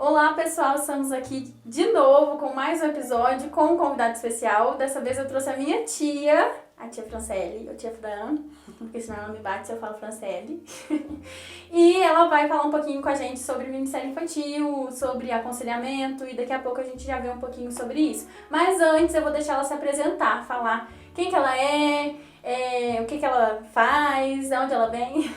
Olá pessoal, estamos aqui de novo com mais um episódio com um convidado especial. Dessa vez eu trouxe a minha tia, a tia Franciele, ou tia Fran, porque senão ela me bate se eu falo Franciele. E ela vai falar um pouquinho com a gente sobre o Ministério Infantil, sobre aconselhamento, e daqui a pouco a gente já vê um pouquinho sobre isso. Mas antes eu vou deixar ela se apresentar, falar quem que ela é, o que que ela faz, de onde ela vem.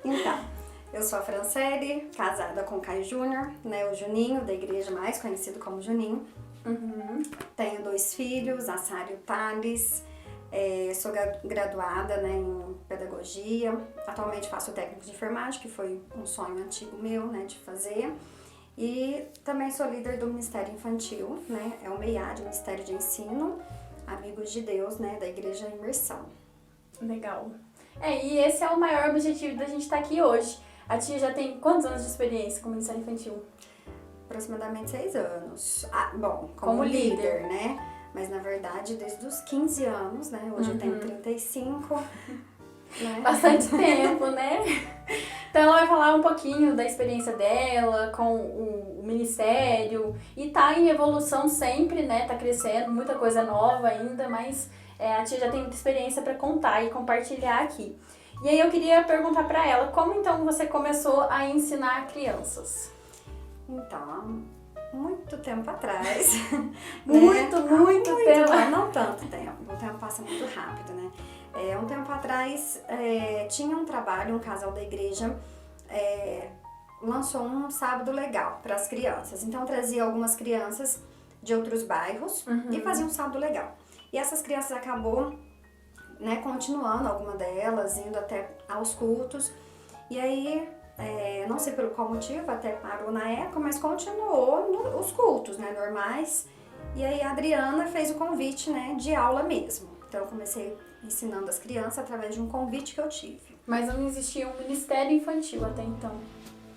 Então, eu sou a Franciele, casada com o Caio Júnior, né, o Juninho, da igreja mais conhecido como Juninho. Tenho 2 filhos, a Sara e o Thales. Sou graduada, né, em pedagogia. Atualmente faço técnico de enfermagem, que foi um sonho antigo meu, né, de fazer. E também sou líder do Ministério Infantil, né, é o MEIAD, Ministério de Ensino, Amigos de Deus, né, da Igreja Imersão. Legal. E esse é o maior objetivo da gente estar aqui hoje. A tia já tem quantos anos de experiência com o Ministério Infantil? Aproximadamente 6 anos. Como líder, né? Mas na verdade desde os 15 anos, né? Hoje eu tenho 35. Né? Bastante tempo, né? Então ela vai falar um pouquinho da experiência dela com o ministério e tá em evolução sempre, né? Tá crescendo, muita coisa nova ainda, mas a tia já tem muita experiência para contar e compartilhar aqui. E aí eu queria perguntar para ela, como então você começou a ensinar crianças? Então, há muito tempo atrás. Muito tempo. Não tanto tempo, o tempo passa muito rápido, né? Um tempo atrás tinha um trabalho, um casal da igreja lançou um sábado legal para as crianças. Então trazia algumas crianças de outros bairros e fazia um sábado legal. E essas crianças acabou, né, continuando, alguma delas, indo até aos cultos. E aí, não sei pelo qual motivo, até parou na época, mas continuou os cultos, né, normais. E aí a Adriana fez o convite, né, de aula mesmo. Então eu comecei ensinando as crianças através de um convite que eu tive. Mas não existia um Ministério Infantil até então?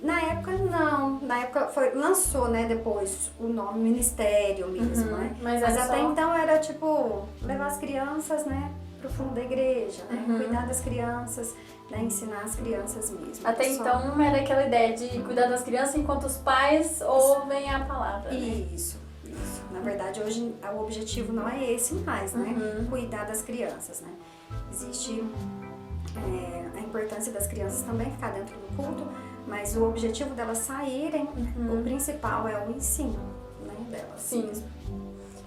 Na época não, na época lançou, né, depois o nome Ministério mesmo, né? Mas até então era tipo, levar as crianças, né, pro fundo da igreja, né, cuidar das crianças, né, ensinar as crianças mesmo. Até então era aquela ideia de cuidar das crianças enquanto os pais ouvem a palavra. Né? Isso. Na verdade hoje o objetivo não é esse mais, né, cuidar das crianças, né. Existe a importância das crianças também ficar dentro do culto, mas o objetivo delas saírem, o principal é o ensino, né, delas. Sim,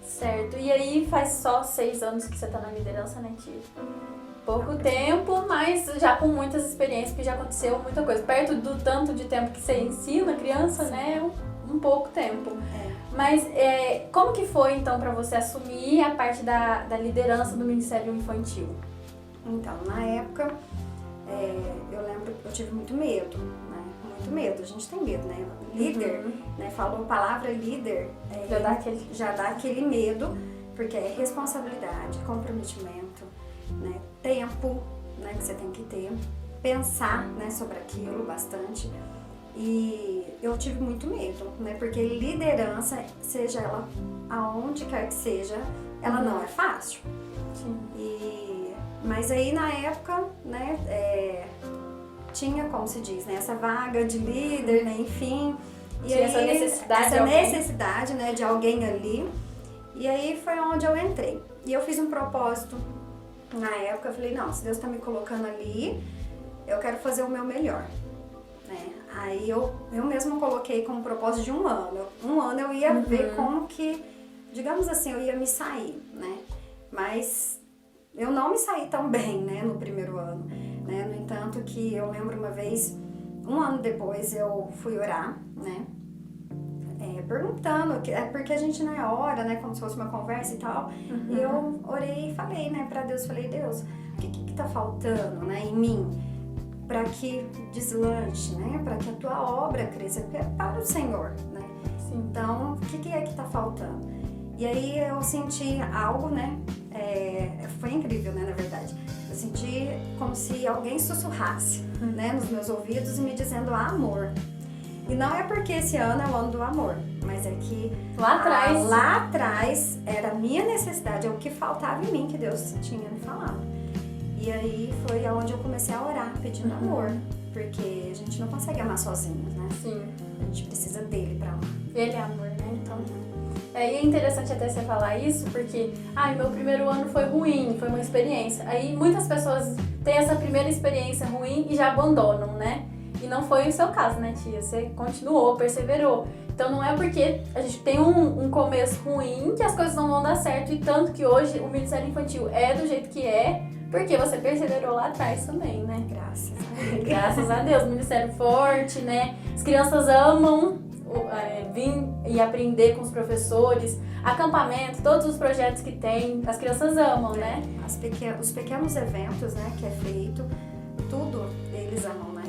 certo. E aí faz só 6 anos que você tá na liderança, né, tia? Pouco tempo, mas já com muitas experiências, porque já aconteceu muita coisa. Perto do tanto de tempo que você ensina a criança, né, um pouco tempo. Mas como que foi, então, para você assumir a parte da liderança do Ministério Infantil? Então, na época, eu lembro que eu tive muito medo, né? Muito medo, a gente tem medo, né? Líder, né? Falou a palavra líder, já dá aquele medo, porque é responsabilidade, comprometimento, né? Tempo, né? Que você tem que ter, pensar, né, sobre aquilo bastante. E eu tive muito medo, né? Porque liderança, seja ela aonde quer que seja, ela não é fácil. Sim. Mas aí na época, né, tinha, como se diz, né, essa vaga de líder, né, enfim. E tinha aí, essa necessidade, né, de alguém ali. E aí foi onde eu entrei. E eu fiz um propósito na época, eu falei, não, se Deus tá me colocando ali, eu quero fazer o meu melhor. Né? Aí eu mesma coloquei como propósito de 1 ano. 1 ano eu ia ver como que, digamos assim, eu ia me sair, né? Mas eu não me saí tão bem, né, no primeiro ano, né? No entanto que eu lembro uma vez, 1 ano depois eu fui orar, né? Perguntando, porque a gente, né, ora, né, como se fosse uma conversa e tal. E eu orei e falei, né, pra Deus, falei, Deus, o que tá faltando, né, em mim? Para que deslanche, né? Para que a tua obra cresça, porque é para o Senhor, né? Sim. Então, o que é que tá faltando? E aí eu senti algo, né? Foi incrível, né, na verdade. Eu senti como se alguém sussurrasse, né, nos meus ouvidos e me dizendo amor. E não é porque esse ano é o ano do amor, mas é que lá atrás era a minha necessidade, é o que faltava em mim que Deus tinha me falado. E aí foi onde eu comecei a orar, pedindo amor, porque a gente não consegue amar sozinhos, né? Sim. A gente precisa dele Ele é amor, né? Então... E é interessante até você falar isso, porque meu primeiro ano foi ruim, foi uma experiência. Aí muitas pessoas têm essa primeira experiência ruim e já abandonam, né? E não foi o seu caso, né, tia? Você continuou, perseverou. Então não é porque a gente tem um começo ruim que as coisas não vão dar certo. E tanto que hoje o Ministério Infantil é do jeito que é, porque você perseverou lá atrás também, né? Graças a Deus. Graças a Deus. Ministério forte, né? As crianças amam vir e aprender com os professores, acampamento, todos os projetos que tem, as crianças amam, né? Os pequenos eventos, né, que é feito, tudo eles amam, né?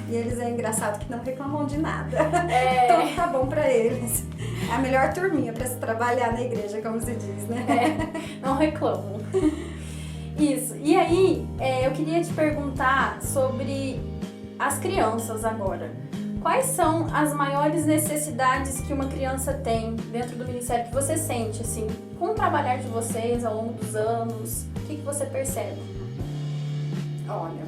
E eles é engraçado que não reclamam de nada. Então tá bom pra eles. É a melhor turminha pra se trabalhar na igreja, como se diz, né? Não reclamam. Isso. E aí, eu queria te perguntar sobre as crianças agora. Quais são as maiores necessidades que uma criança tem dentro do ministério que você sente, assim, com o trabalhar de vocês ao longo dos anos? O que você percebe? Olha,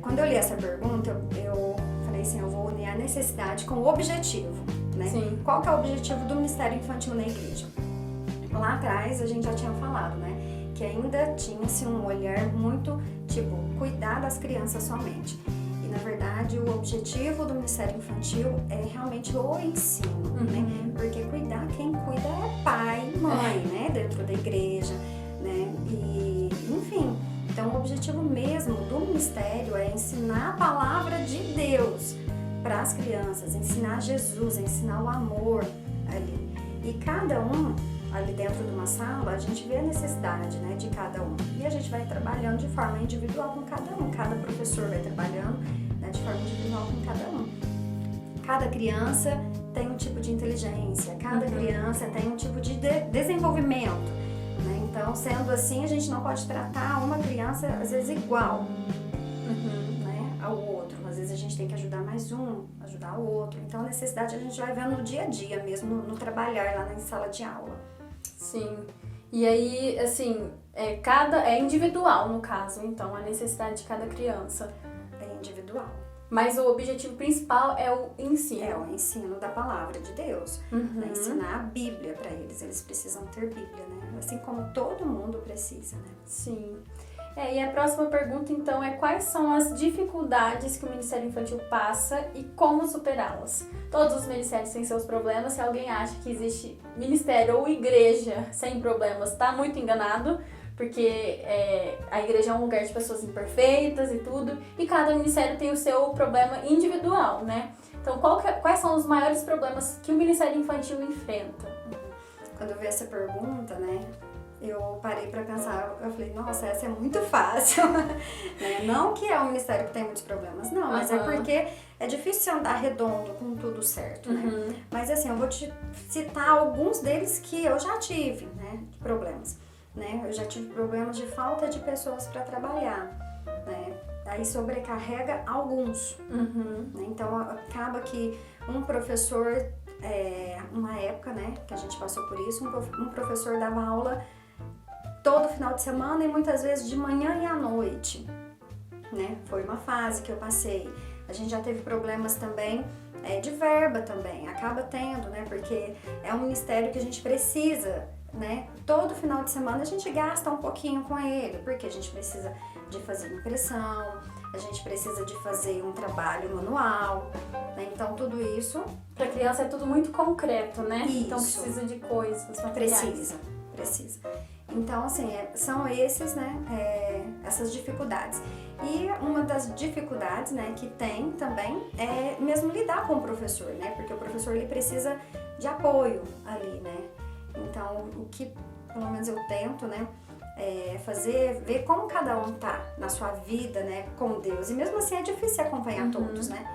quando eu li essa pergunta, eu falei assim, eu vou unir a necessidade com o objetivo, né? Sim. Qual que é o objetivo do Ministério Infantil na igreja? Lá atrás, a gente já tinha falado, né? Que ainda tinha-se um olhar muito, cuidar das crianças somente. E, na verdade, o objetivo do Ministério Infantil é realmente o ensino, né? Porque quem cuida é pai e mãe, né? Dentro da igreja, né? E, enfim, então o objetivo mesmo do Ministério é ensinar a palavra de Deus para as crianças, ensinar Jesus, ensinar o amor ali. E cada um, ali dentro de uma sala, a gente vê a necessidade, né, de cada um. E a gente vai trabalhando de forma individual com cada um. Cada professor vai trabalhando, né, de forma individual com cada um. Cada criança tem um tipo de inteligência, cada criança tem um tipo de desenvolvimento, né? Então, sendo assim, a gente não pode tratar uma criança, às vezes, igual, né, ao outro. Às vezes a gente tem que ajudar mais um, ajudar o outro. Então, a necessidade a gente vai vendo no dia a dia mesmo, no trabalhar lá na sala de aula. Sim. E aí, assim, é individual no caso, então, a necessidade de cada criança. É individual. Mas o objetivo principal é o ensino. É o ensino da palavra de Deus. Né? Ensinar a Bíblia para eles. Eles precisam ter Bíblia, né? Assim como todo mundo precisa, né? Sim. E a próxima pergunta, então, é quais são as dificuldades que o Ministério Infantil passa e como superá-las? Todos os ministérios têm seus problemas. Se alguém acha que existe ministério ou igreja sem problemas, está muito enganado, porque a igreja é um lugar de pessoas imperfeitas e tudo, e cada ministério tem o seu problema individual, né? Então, quais são os maiores problemas que o Ministério Infantil enfrenta? Quando eu vi essa pergunta, né, eu parei para pensar, eu falei, nossa, essa é muito fácil. Não que é um ministério que tem muitos problemas, não, mas é porque é difícil andar redondo com tudo certo, né? Mas assim, eu vou te citar alguns deles que eu já tive, né, problemas. Né? Eu já tive problemas de falta de pessoas para trabalhar, né? Aí sobrecarrega alguns, né? Então acaba que um professor, uma época, né, que a gente passou por isso, um professor dava aula todo final de semana e muitas vezes de manhã e à noite, né? Foi uma fase que eu passei. A gente já teve problemas também de verba também, acaba tendo, né? Porque é um ministério que a gente precisa, né? Todo final de semana a gente gasta um pouquinho com ele, porque a gente precisa de fazer impressão, a gente precisa de fazer um trabalho manual, né? Então tudo isso... Para criança é tudo muito concreto, né? Isso. Então precisa de coisas materiais. Precisa. Então, assim, são esses, né, essas dificuldades. E uma das dificuldades, né, que tem também é mesmo lidar com o professor, né? Porque o professor, ele precisa de apoio ali, né? Então, o que, pelo menos eu tento, né, ver como cada um tá na sua vida, né, com Deus. E mesmo assim é difícil acompanhar todos, né?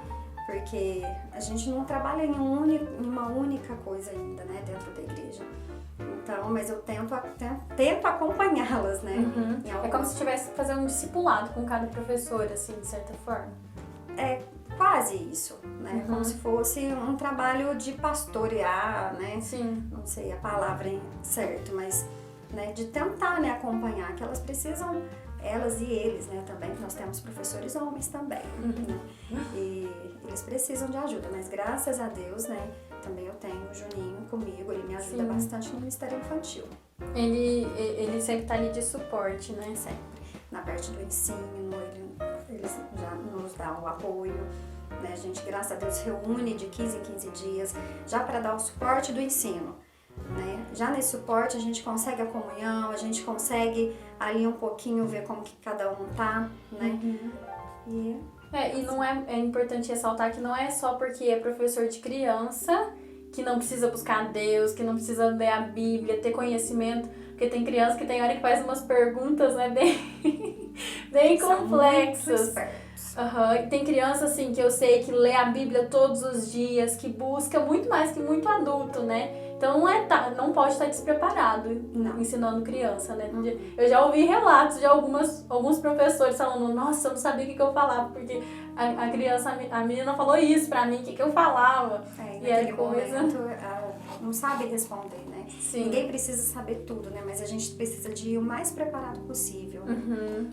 Porque a gente não trabalha em uma única coisa ainda, né, dentro da igreja. Então, mas eu tento acompanhá-las, né? É como se tivesse que fazer um discipulado com cada professor, assim, de certa forma. É quase isso, né? Como se fosse um trabalho de pastorear, né? Sim. Não sei a palavra certa, mas, né, de tentar, né, acompanhar, que elas precisam, elas e eles, né, também, que nós temos professores homens também, né? E eles precisam de ajuda, mas graças a Deus, né, também eu tenho o Juninho comigo, ele me ajuda bastante no Ministério Infantil. Ele sempre tá ali de suporte, né? Sempre. Na parte do ensino, ele já nos dá o apoio, né? A gente, graças a Deus, reúne de 15 em 15 dias, já para dar o suporte do ensino, né? Já nesse suporte a gente consegue a comunhão, a gente consegue ali um pouquinho ver como que cada um tá, né? E não é importante ressaltar que não é só porque é professor de criança que não precisa buscar Deus, que não precisa ler a Bíblia, ter conhecimento, porque tem criança que tem hora que faz umas perguntas, né, bem complexas. E tem criança, assim, que eu sei que lê a Bíblia todos os dias, que busca muito mais que muito adulto, né? Então não pode estar despreparado ensinando criança, né? Eu já ouvi relatos de alguns professores falando, nossa, eu não sabia o que eu falava, porque a menina falou isso pra mim, o que eu falava. E naquele momento não sabe responder, né? Sim. Ninguém precisa saber tudo, né? Mas a gente precisa de ir o mais preparado possível,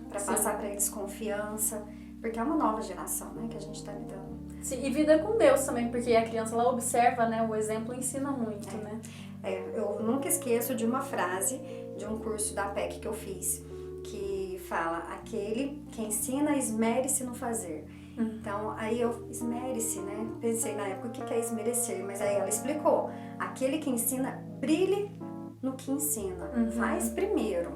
pra passar pra eles confiança, porque é uma nova geração, né, que a gente tá lidando. Sim, e vida com Deus também, porque a criança ela observa, né? O exemplo ensina muito, né? Eu nunca esqueço de uma frase de um curso da PEC que eu fiz, que fala, aquele que ensina, esmere-se no fazer. Então, aí esmere-se, né? Pensei na época, o que é esmerecer? Mas aí ela explicou, aquele que ensina, brilhe no que ensina. Faz primeiro,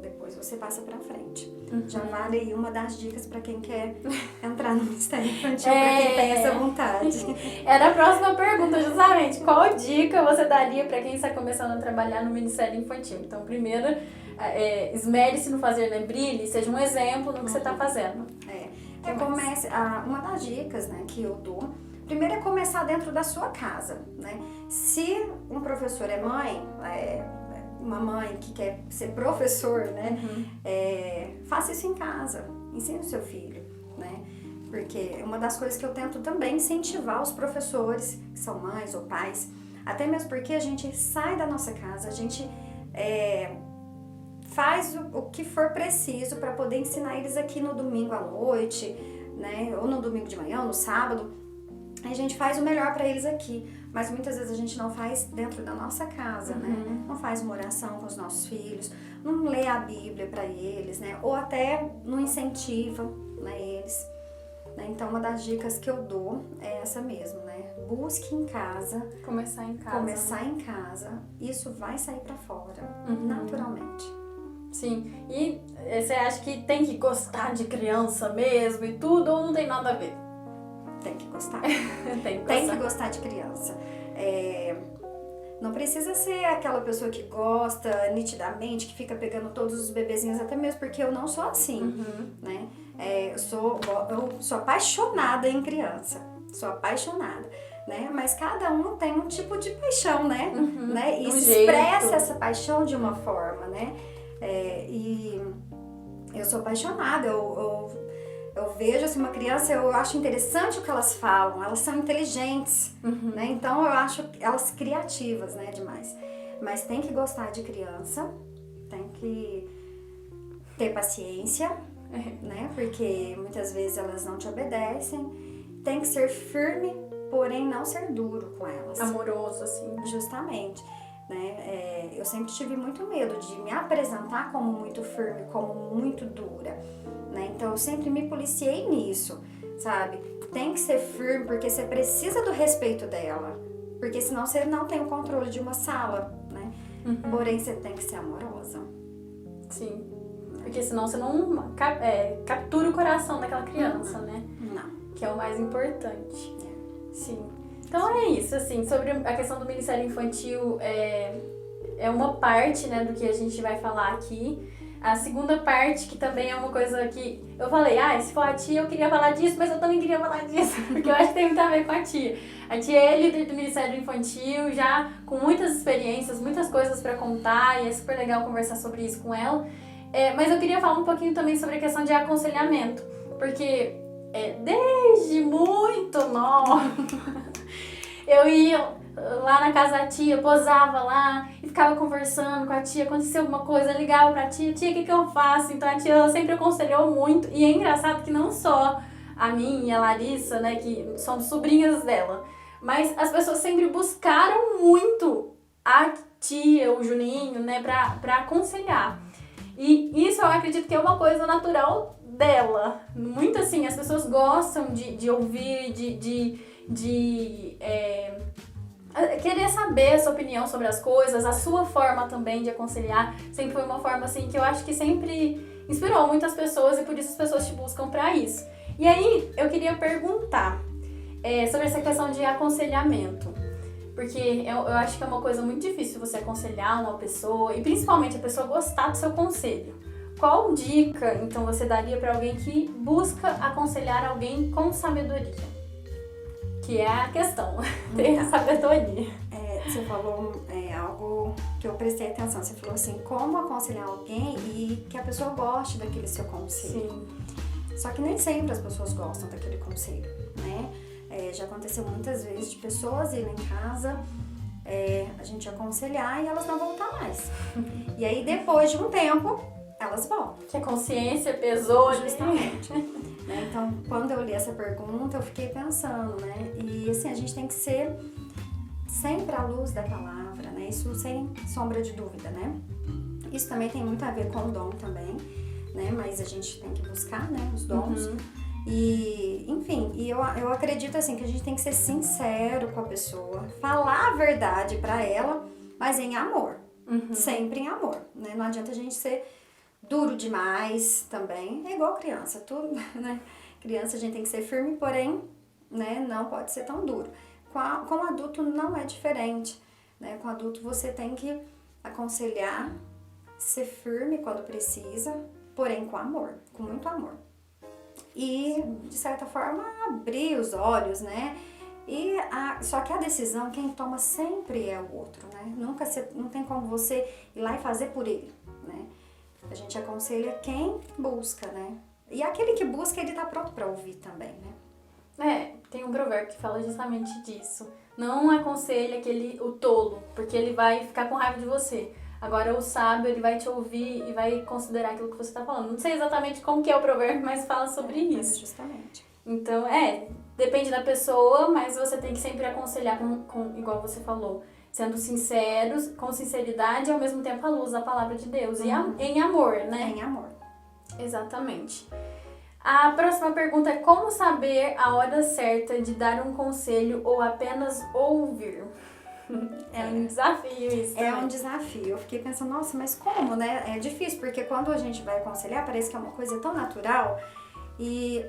depois você passa pra frente. Já vale aí uma das dicas pra quem quer entrar no Ministério Infantil, pra quem tem essa vontade. Era a próxima pergunta, justamente. Qual dica você daria pra quem está começando a trabalhar no Ministério Infantil? Então, primeiro, esmere-se no fazer, né? Brilhe, seja um exemplo no que você tá fazendo. Uma das dicas, né, que eu dou, primeiro é começar dentro da sua casa, né? Se um professor é mãe, uma mãe que quer ser professor, né? Faça isso em casa, ensine o seu filho, né? Porque uma das coisas que eu tento também incentivar os professores, que são mães ou pais, até mesmo porque a gente sai da nossa casa, a gente faz o que for preciso para poder ensinar eles aqui no domingo à noite, né? Ou no domingo de manhã, ou no sábado. A gente faz o melhor para eles aqui, mas muitas vezes a gente não faz dentro da nossa casa, né? Não faz uma oração com os nossos filhos, não lê a Bíblia para eles, né? Ou até não incentiva, né, eles. Né? Então, uma das dicas que eu dou é essa mesmo, né? Busque em casa. Começar em casa. Começar em casa. Isso vai sair para fora, naturalmente. Sim. E você acha que tem que gostar de criança mesmo e tudo, ou não tem nada a ver? Tem que gostar. Tem que gostar de criança. Não precisa ser aquela pessoa que gosta nitidamente, que fica pegando todos os bebezinhos, até mesmo porque eu não sou assim, né? Eu sou apaixonada em criança, sou apaixonada, né? Mas cada um tem um tipo de paixão, né? E expressa essa paixão de uma forma, né? E eu sou apaixonada, eu vejo assim, uma criança, eu acho interessante o que elas falam, elas são inteligentes, né? Então eu acho elas criativas, né, demais. Mas tem que gostar de criança, tem que ter paciência, né? Porque muitas vezes elas não te obedecem. Tem que ser firme, porém não ser duro com elas. Amoroso, assim. Justamente. Né? Eu sempre tive muito medo de me apresentar como muito firme, como muito dura, né? Então eu sempre me policiei nisso, sabe? Tem que ser firme porque você precisa do respeito dela, porque senão você não tem o controle de uma sala, né? Porém você tem que ser amorosa. Sim, porque senão você não captura o coração daquela criança, né? Não. Que é o mais importante. Sim. Então é isso, assim, sobre a questão do Ministério Infantil, é uma parte, né, do que a gente vai falar aqui. A segunda parte, que também é uma coisa que eu falei, se for a tia eu queria falar disso, mas eu também queria falar disso, porque eu acho que tem muito a ver com a tia. A tia é líder do Ministério Infantil, já com muitas experiências, muitas coisas pra contar, e é super legal conversar sobre isso com ela. Mas eu queria falar um pouquinho também sobre a questão de aconselhamento, porque desde muito nova, eu ia lá na casa da tia, posava lá e ficava conversando com a tia, aconteceu alguma coisa, ligava pra tia, o que eu faço? Então a tia sempre aconselhou muito, e é engraçado que não só a mim e a Larissa, né, que somos sobrinhas dela. Mas as pessoas sempre buscaram muito a tia, o Juninho, né, pra aconselhar. E isso eu acredito que é uma coisa natural dela. Muito assim, as pessoas gostam de ouvir, querer saber a sua opinião sobre as coisas, a sua forma também de aconselhar. Sempre foi uma forma assim que eu acho que sempre inspirou muitas pessoas e por isso as pessoas te buscam pra isso. E aí eu queria perguntar sobre essa questão de aconselhamento. Porque eu acho que é uma coisa muito difícil você aconselhar uma pessoa e principalmente a pessoa gostar do seu conselho. Qual dica, então, você daria para alguém que busca aconselhar alguém com sabedoria? Que é a questão, ter sabedoria. Você falou algo que eu prestei atenção. Você falou assim, como aconselhar alguém e que a pessoa goste daquele seu conselho. Sim. Só que nem sempre as pessoas gostam daquele conselho, né? Já aconteceu muitas vezes de pessoas irem em casa, a gente aconselhar e elas não voltar mais. E aí, depois de um tempo, elas voltam. Que a consciência pesou, justamente. Né? Então, quando eu li essa pergunta, eu fiquei pensando, né? E assim, a gente tem que ser sempre à luz da palavra, né? Isso sem sombra de dúvida, né? Isso também tem muito a ver com o dom também, né? Mas a gente tem que buscar, né, os dons. E, enfim, eu acredito assim que a gente tem que ser sincero com a pessoa, falar a verdade pra ela, mas em amor, sempre em amor, né? Não adianta a gente ser duro demais também, é igual criança, tudo, né? Criança a gente tem que ser firme, porém, né, não pode ser tão duro. Com adulto não é diferente, né? Com adulto você tem que aconselhar, ser firme quando precisa, porém com amor, com muito amor. E, de certa forma, abrir os olhos, né? Só que a decisão, quem toma sempre é o outro, né? Não tem como você ir lá e fazer por ele, né? A gente aconselha quem busca, né? E aquele que busca, ele tá pronto pra ouvir também, né? Tem um provérbio que fala justamente disso. Não aconselha o tolo, porque ele vai ficar com raiva de você. Agora, o sábio, ele vai te ouvir e vai considerar aquilo que você está falando. Não sei exatamente como que é o provérbio, mas fala sobre isso. Justamente. Então, depende da pessoa, mas você tem que sempre aconselhar, igual você falou, sendo sinceros, com sinceridade e ao mesmo tempo à luz da palavra de Deus. E em amor, né? Em amor. Exatamente. A próxima pergunta é como saber a hora certa de dar um conselho ou apenas ouvir? É um desafio isso. É um desafio. Eu fiquei pensando, nossa, mas como, né? É difícil, porque quando a gente vai aconselhar, parece que é uma coisa tão natural.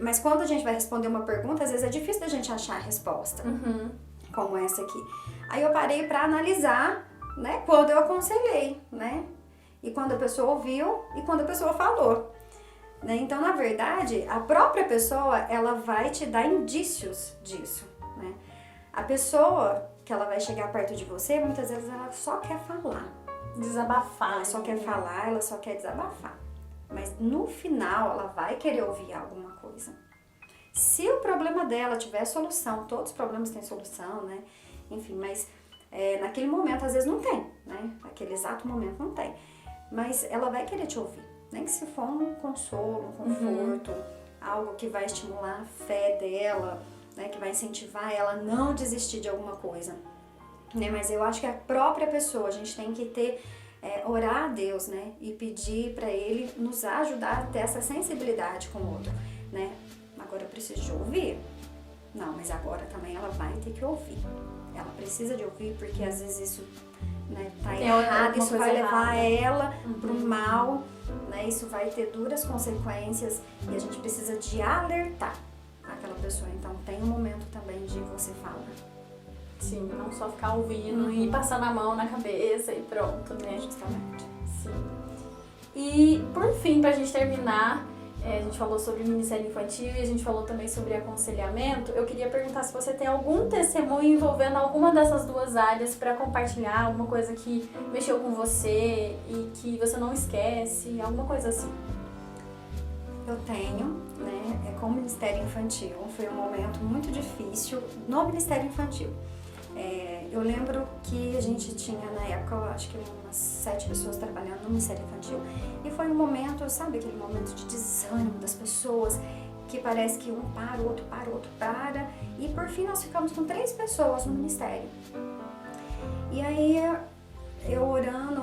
Mas quando a gente vai responder uma pergunta, às vezes é difícil da gente achar a resposta. Como essa aqui. Aí eu parei pra analisar, né? Quando eu aconselhei, né? E quando a pessoa ouviu e quando a pessoa falou. Né? Então, na verdade, a própria pessoa, ela vai te dar indícios disso, né? A pessoa que ela vai chegar perto de você, muitas vezes ela só quer falar. Desabafar. Ela só quer falar, ela só quer desabafar. Mas no final, ela vai querer ouvir alguma coisa. Se o problema dela tiver solução, todos os problemas têm solução, né? Enfim, mas naquele momento, às vezes não tem, né? Naquele exato momento não tem. Mas ela vai querer te ouvir. Nem que se for um consolo, um conforto, algo que vai estimular a fé dela, né, que vai incentivar ela a não desistir de alguma coisa, né? Mas eu acho que a própria pessoa, a gente tem que orar a Deus, né, e pedir para Ele nos ajudar a ter essa sensibilidade com o outro, né? Agora eu preciso de ouvir? Não, mas agora também ela vai ter que ouvir. Ela precisa de ouvir porque às vezes isso, né, tá errado, isso vai levar ela pro mal, né? Isso vai ter duras consequências e a gente precisa de alertar aquela pessoa. Então tem um momento também de você falar. Sim, não só ficar ouvindo e passando a mão na cabeça e pronto, né? Justamente. Sim. E por fim, pra gente terminar, a gente falou sobre Ministério Infantil e a gente falou também sobre aconselhamento. Eu queria perguntar se você tem algum testemunho envolvendo alguma dessas duas áreas para compartilhar, alguma coisa que mexeu com você e que você não esquece, alguma coisa assim. Eu tenho, né, com o Ministério Infantil. Foi um momento muito difícil no Ministério Infantil. Eu lembro que a gente tinha, na época, eu acho que umas 7 pessoas trabalhando no Ministério Infantil. E foi um momento, sabe aquele momento de desânimo das pessoas, que parece que um para, o outro para. E por fim nós ficamos com 3 pessoas no ministério. E aí eu orando,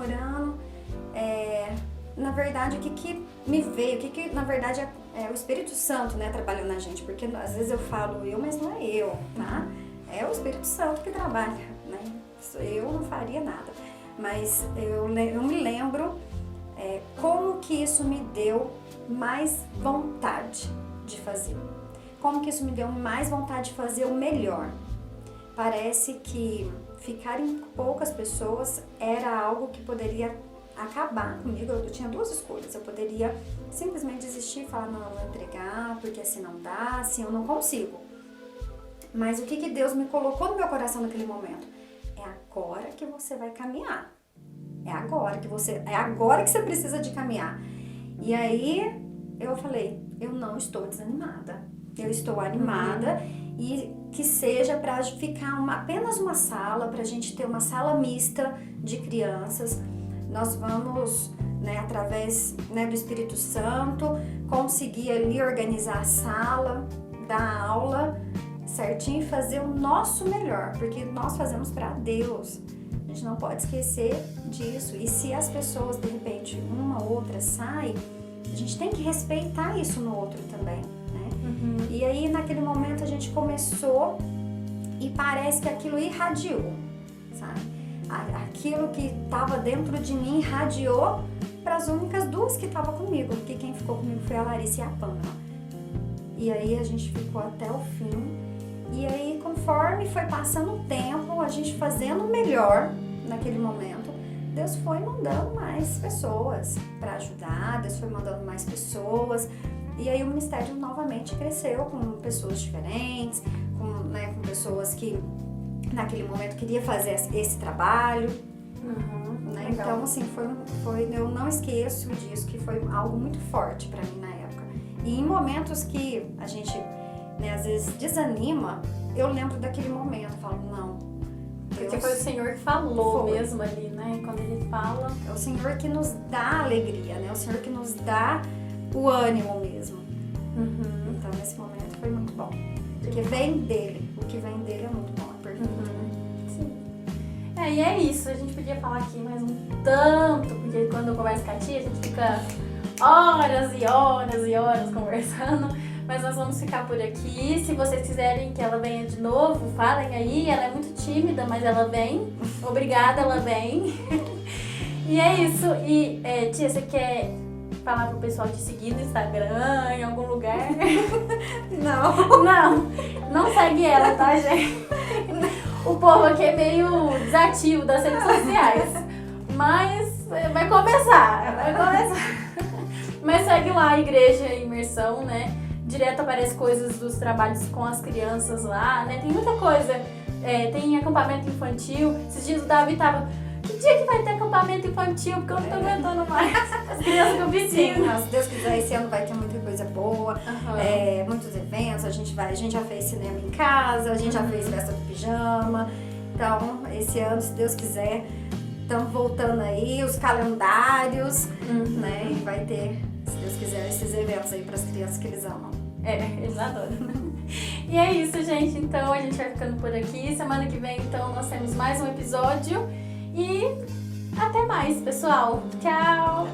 na verdade o que me veio, na verdade é o Espírito Santo, né, trabalhando na gente, porque às vezes eu falo eu, mas não é eu, tá? É o Espírito Santo que trabalha, né? Eu não faria nada, mas eu me lembro como que isso me deu mais vontade de fazer, como que isso me deu mais vontade de fazer o melhor. Parece que ficar em poucas pessoas era algo que poderia acabar comigo. Eu tinha 2 escolhas, eu poderia simplesmente desistir e falar, não, eu vou entregar, porque assim não dá, assim eu não consigo. Mas o que Deus me colocou no meu coração naquele momento? É agora que você vai caminhar. É agora que você precisa de caminhar. E aí eu falei, eu não estou desanimada. Eu estou animada e que seja para ficar apenas uma sala, para a gente ter uma sala mista de crianças. Nós vamos, né, através, né, do Espírito Santo, conseguir ali organizar a sala, dar aula certinho e fazer o nosso melhor, porque nós fazemos para Deus. A gente não pode esquecer disso. E se as pessoas, de repente, uma ou outra sai, a gente tem que respeitar isso no outro também, né? E aí, naquele momento, a gente começou e parece que aquilo irradiou, sabe? Aquilo que estava dentro de mim irradiou para as únicas 2 que estavam comigo, porque quem ficou comigo foi a Larissa e a Pamela. E aí, a gente ficou até o fim. E aí, conforme foi passando o tempo, a gente fazendo o melhor naquele momento, Deus foi mandando mais pessoas para ajudar, Deus foi mandando mais pessoas. E aí o ministério novamente cresceu com pessoas diferentes, com pessoas que naquele momento queriam fazer esse trabalho. Né? Então, assim, eu não esqueço disso, que foi algo muito forte para mim na época. E em momentos que a gente, né, às vezes desanima, eu lembro daquele momento, falo, não, Deus... Porque foi o Senhor que falou mesmo ali, né? Quando Ele fala... É o Senhor que nos dá alegria, né? O Senhor que nos dá o ânimo mesmo. Então, nesse momento foi muito bom. Porque vem dEle, o que vem dEle é muito bom, é perfeito. Sim. E é isso, a gente podia falar aqui mais um tanto, porque quando eu converso com a tia, a gente fica horas e horas e horas conversando. Mas nós vamos ficar por aqui. Se vocês quiserem que ela venha de novo, falem aí. Ela é muito tímida, mas ela vem. Obrigada, ela vem. E é isso. E, tia, você quer falar pro pessoal te seguir no Instagram, em algum lugar? Não segue ela, tá, gente? O povo aqui é meio desativo das redes sociais. Mas vai começar. Mas segue lá a Igreja Imersão, né? Direto aparece coisas dos trabalhos com as crianças lá, né? Tem muita coisa. Tem acampamento infantil. Esses dias o Davi tava... Que dia que vai ter acampamento infantil? Porque eu não tô aguentando mais. As crianças com vizinho. Se Deus quiser, esse ano vai ter muita coisa boa. Muitos eventos. A gente já fez cinema em casa. A gente já fez festa do pijama. Então, esse ano, se Deus quiser, estamos voltando aí. Os calendários, né? E vai ter, se Deus quiser, esses eventos aí para as crianças que eles amam. Eles adoram. E é isso, gente. Então, a gente vai ficando por aqui. Semana que vem, então, nós temos mais um episódio. E até mais, pessoal. Tchau!